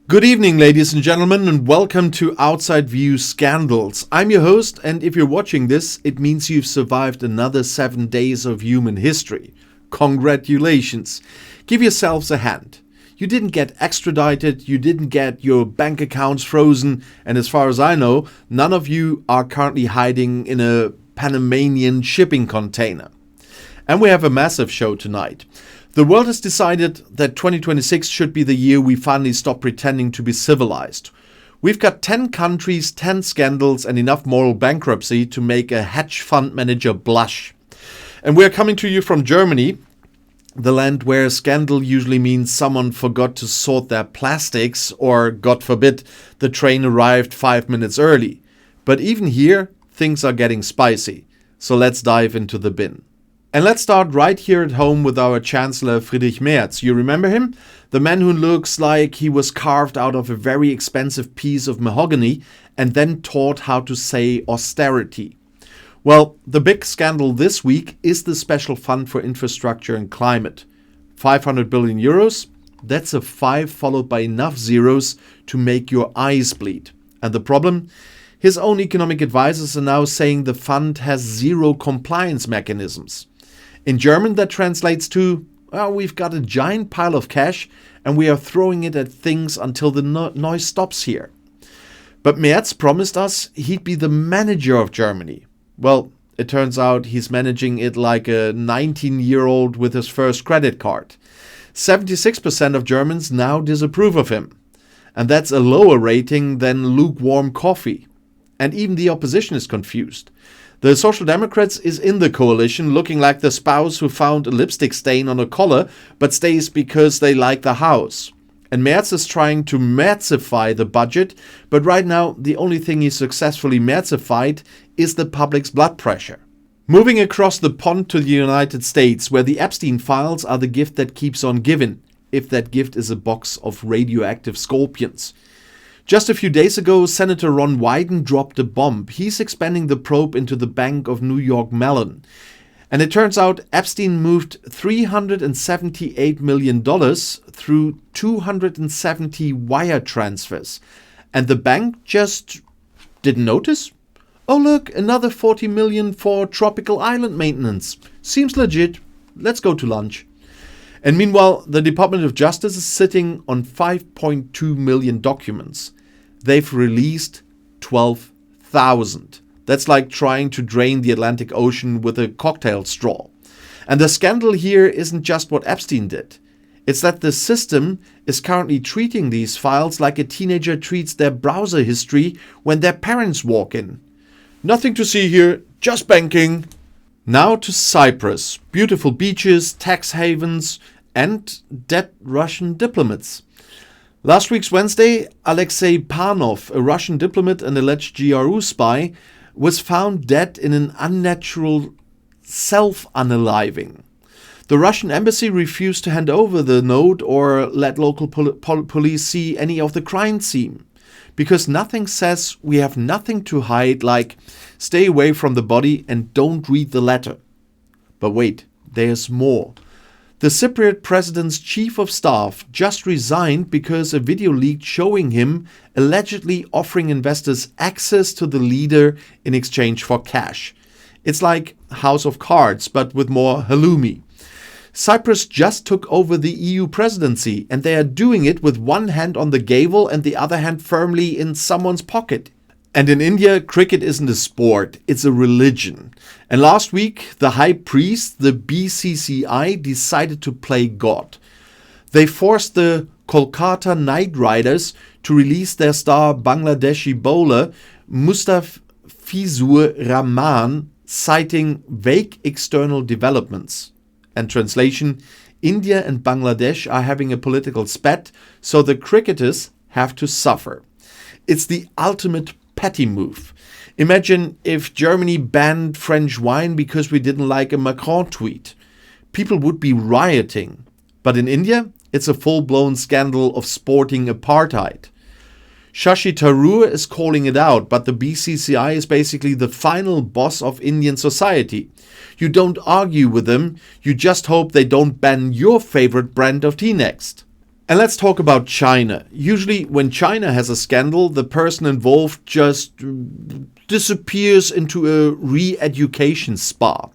Good evening, ladies and gentlemen, and welcome to Outside View Scandals. I'm your host, and if you're watching this, it means you've survived another 7 days of human history. Congratulations. Give yourselves a hand. You didn't get extradited, you didn't get your bank accounts frozen, and as far as I know, none of you are currently hiding in a Panamanian shipping container. And we have a massive show tonight. The world has decided that 2026 should be the year we finally stop pretending to be civilized. We've got 10 countries, 10 scandals, and enough moral bankruptcy to make a hedge fund manager blush. And we're coming to you from Germany, the land where a scandal usually means someone forgot to sort their plastics or, God forbid, the train arrived 5 minutes early. But even here, things are getting spicy. So let's dive into the bin. And let's start right here at home with our Chancellor Friedrich Merz. You remember him? The man who looks like he was carved out of a very expensive piece of mahogany and then taught how to say austerity. Well, the big scandal this week is the Special Fund for Infrastructure and Climate. 500 billion euros, that's a 5 followed by enough zeros to make your eyes bleed. And the problem? His own economic advisors are now saying the fund has zero compliance mechanisms. In German, that translates to, well, we've got a giant pile of cash and we are throwing it at things until the noise stops here. But Merz promised us he'd be the manager of Germany. Well, it turns out he's managing it like a 19-year-old with his first credit card. 76% of Germans now disapprove of him. And that's a lower rating than lukewarm coffee. And even the opposition is confused. The Social Democrats is in the coalition looking like the spouse who found a lipstick stain on a collar but stays because they like the house. And Merz is trying to Merzify the budget, but right now the only thing he successfully Merzified is the public's blood pressure. Moving across the pond to the United States, where the Epstein files are the gift that keeps on giving, if that gift is a box of radioactive scorpions. Just a few days ago, Senator Ron Wyden dropped a bomb. He's expanding the probe into the Bank of New York Mellon. And it turns out Epstein moved $378 million through 270 wire transfers. And the bank just didn't notice. Oh look, another 40 million for tropical island maintenance. Seems legit. Let's go to lunch. And meanwhile, the Department of Justice is sitting on 5.2 million documents. They've released 12,000. That's like trying to drain the Atlantic Ocean with a cocktail straw. And the scandal here isn't just what Epstein did. It's that the system is currently treating these files like a teenager treats their browser history when their parents walk in. Nothing to see here, just banking. Now to Cyprus. Beautiful beaches, tax havens, and dead Russian diplomats. Last week's Wednesday, Alexei Panov, a Russian diplomat and alleged GRU spy, was found dead in an unnatural self-unaliving. The Russian embassy refused to hand over the note or let local police see any of the crime scene. Because nothing says we have nothing to hide like stay away from the body and don't read the letter. But wait, there's more. The Cypriot president's chief of staff just resigned because a video leaked showing him allegedly offering investors access to the leader in exchange for cash. It's like House of Cards, but with more halloumi. Cyprus just took over the EU presidency, and they are doing it with one hand on the gavel and the other hand firmly in someone's pocket. And in India, cricket isn't a sport, it's a religion. And last week, the high priest, the BCCI, decided to play God. They forced the Kolkata Knight Riders to release their star Bangladeshi bowler Mustafizur Rahman, citing vague external developments. And translation, India and Bangladesh are having a political spat, so the cricketers have to suffer. It's the ultimate petty move. Imagine if Germany banned French wine because we didn't like a Macron tweet. People would be rioting. But in India, it's a full-blown scandal of sporting apartheid. Shashi Tharoor is calling it out, but the BCCI is basically the final boss of Indian society. You don't argue with them, you just hope they don't ban your favorite brand of tea next. And let's talk about China. Usually when China has a scandal, the person involved just disappears into a re-education spa.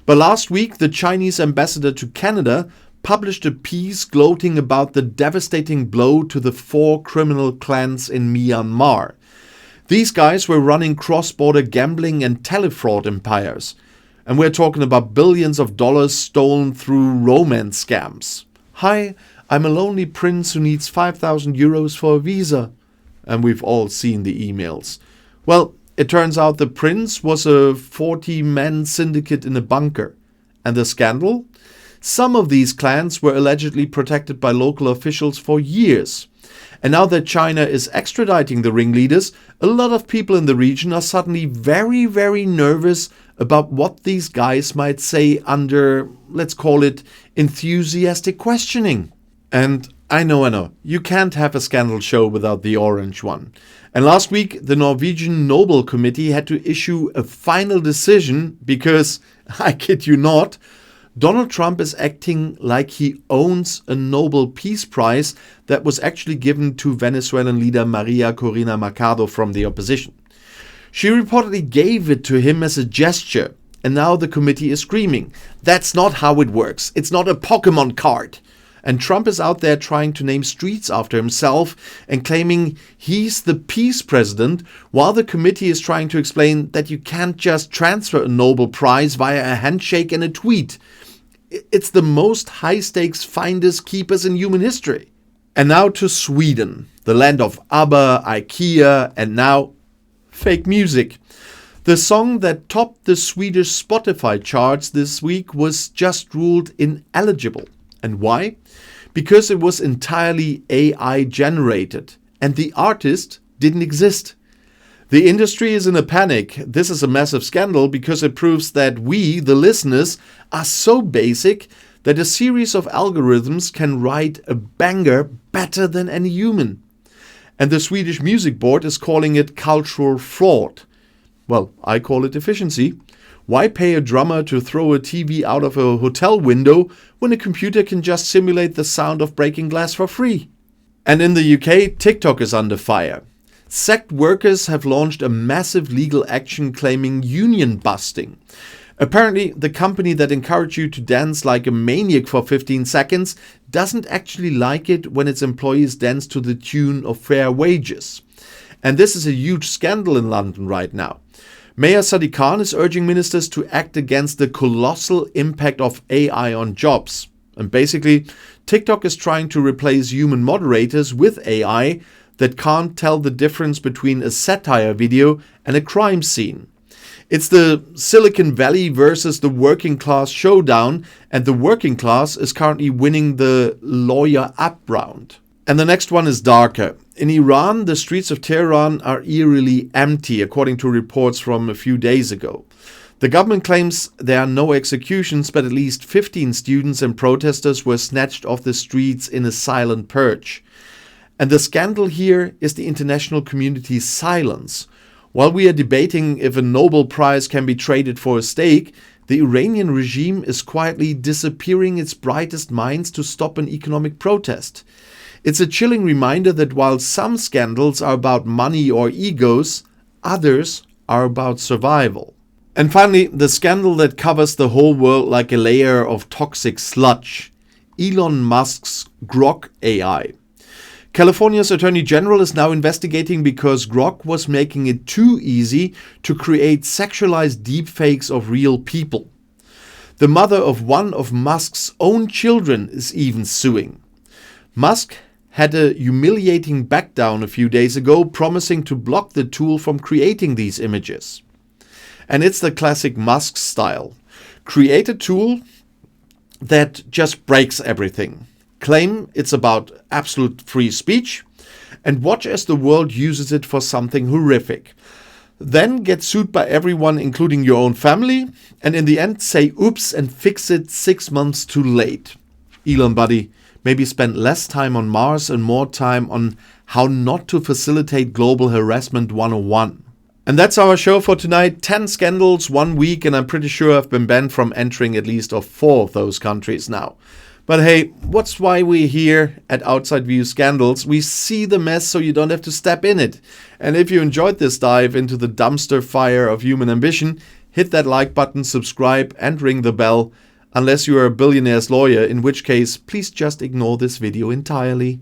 But last week, the Chinese ambassador to Canada published a piece gloating about the devastating blow to the 4 criminal clans in Myanmar. These guys were running cross-border gambling and telefraud empires. And we're talking about billions of dollars stolen through romance scams. Hi, I'm a lonely prince who needs 5,000 euros for a visa. And we've all seen the emails. Well, it turns out the prince was a 40-man syndicate in a bunker. And the scandal? Some of these clans were allegedly protected by local officials for years. And now that China is extraditing the ringleaders, a lot of people in the region are suddenly very, very nervous about what these guys might say under, let's call it, enthusiastic questioning. And I know, you can't have a scandal show without the orange one. And last week, the Norwegian Nobel Committee had to issue a final decision because, I kid you not, Donald Trump is acting like he owns a Nobel Peace Prize that was actually given to Venezuelan leader Maria Corina Machado from the opposition. She reportedly gave it to him as a gesture, and now the committee is screaming, "That's not how it works. It's not a Pokemon card." And Trump is out there trying to name streets after himself and claiming he's the peace president, while the committee is trying to explain that you can't just transfer a Nobel Prize via a handshake and a tweet. It's the most high-stakes finders keepers in human history. And now to Sweden, the land of ABBA, IKEA, and now fake music. The song that topped the Swedish Spotify charts this week was just ruled ineligible. And why? Because it was entirely AI generated, and the artist didn't exist. The industry is in a panic. This is a massive scandal because it proves that we, the listeners, are so basic that a series of algorithms can write a banger better than any human. And the Swedish Music Board is calling it cultural fraud. Well, I call it efficiency. Why pay a drummer to throw a TV out of a hotel window when a computer can just simulate the sound of breaking glass for free? And in the UK, TikTok is under fire. Sect workers have launched a massive legal action claiming union busting. Apparently, the company that encouraged you to dance like a maniac for 15 seconds doesn't actually like it when its employees dance to the tune of fair wages. And this is a huge scandal in London right now. Mayor Sadiq Khan is urging ministers to act against the colossal impact of AI on jobs. And basically, TikTok is trying to replace human moderators with AI that can't tell the difference between a satire video and a crime scene. It's the Silicon Valley versus the working class showdown, and the working class is currently winning the lawyer up round. And the next one is darker. In Iran, the streets of Tehran are eerily empty, according to reports from a few days ago. The government claims there are no executions, but at least 15 students and protesters were snatched off the streets in a silent purge. And the scandal here is the international community's silence. While we are debating if a Nobel Prize can be traded for a steak, the Iranian regime is quietly disappearing its brightest minds to stop an economic protest. It's a chilling reminder that while some scandals are about money or egos, others are about survival. And finally, the scandal that covers the whole world like a layer of toxic sludge. Elon Musk's Grok AI. California's Attorney General is now investigating because Grok was making it too easy to create sexualized deepfakes of real people. The mother of one of Musk's own children is even suing. Musk had a humiliating backdown a few days ago, promising to block the tool from creating these images. And it's the classic Musk style. Create a tool that just breaks everything. Claim it's about absolute free speech, and watch as the world uses it for something horrific. Then get sued by everyone, including your own family, and in the end say oops and fix it 6 months too late. Elon buddy, maybe spend less time on Mars and more time on how not to facilitate global harassment 101. And that's our show for tonight. 10 scandals, 1 week, and I'm pretty sure I've been banned from entering at least of 4 of those countries now. But hey, what's why we're here at Outside View Scandals? We see the mess so you don't have to step in it. And if you enjoyed this dive into the dumpster fire of human ambition, hit that like button, subscribe, and ring the bell. Unless you are a billionaire's lawyer, in which case, please just ignore this video entirely.